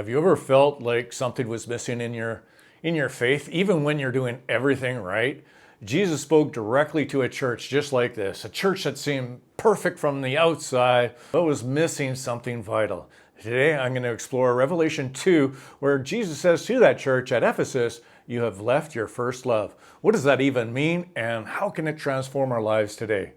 Have you ever felt like something was missing in your faith, even when you're doing everything right? Jesus spoke directly to a church just like this, a church that seemed perfect from the outside, but was missing something vital. Today, I'm going to explore Revelation 2, where Jesus says to that church at Ephesus, "You have left your first love." What does that even mean, and how can it transform our lives today?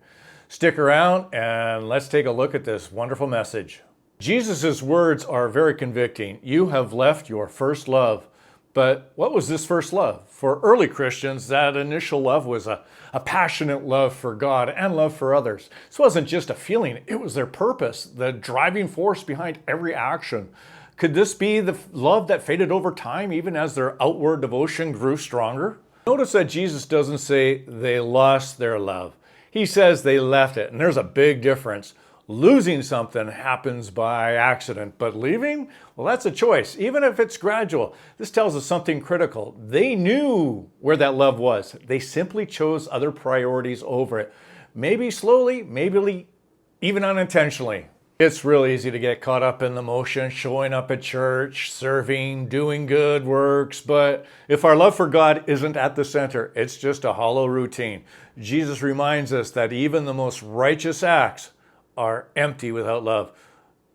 Stick around and let's take a look at this wonderful message. Jesus' words are very convicting. You have left your first love. But what was this first love? For early Christians, that initial love was a passionate love for God and love for others. This wasn't just a feeling, it was their purpose, the driving force behind every action. Could this be the love that faded over time, even as their outward devotion grew stronger? Notice that Jesus doesn't say they lost their love. He says they left it, and there's a big difference. Losing something happens by accident, but leaving, well, that's a choice, even if it's gradual. This tells us something critical. They knew where that love was. They simply chose other priorities over it. Maybe slowly, maybe even unintentionally. It's really easy to get caught up in the motion, showing up at church, serving, doing good works, but if our love for God isn't at the center, it's just a hollow routine. Jesus reminds us that even the most righteous acts are empty without love.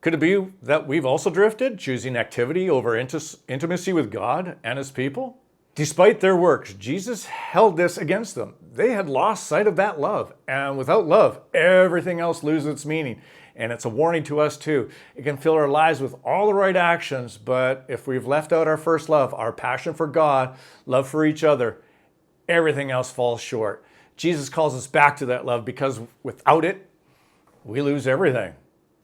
Could it be that we've also drifted, choosing activity over intimacy with God and His people? Despite their works, Jesus held this against them. They had lost sight of that love, and without love, everything else loses its meaning. And it's a warning to us too. It can fill our lives with all the right actions, but if we've left out our first love, our passion for God, love for each other, everything else falls short. Jesus calls us back to that love because without it, we lose everything.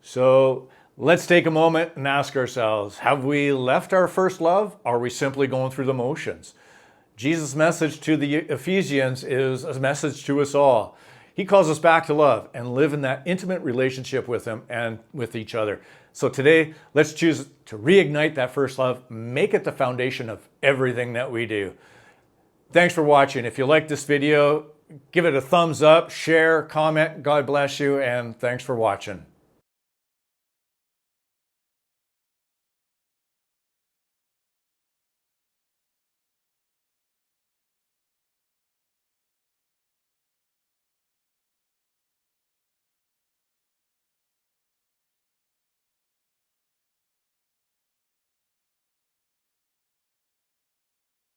So let's take a moment and ask ourselves, have we left our first love? Or are we simply going through the motions? Jesus' message to the Ephesians is a message to us all. He calls us back to love and live in that intimate relationship with Him and with each other. So today, let's choose to reignite that first love, make it the foundation of everything that we do. Thanks for watching. If you like this video, give it a thumbs up, share, comment. God bless you, and thanks for watching.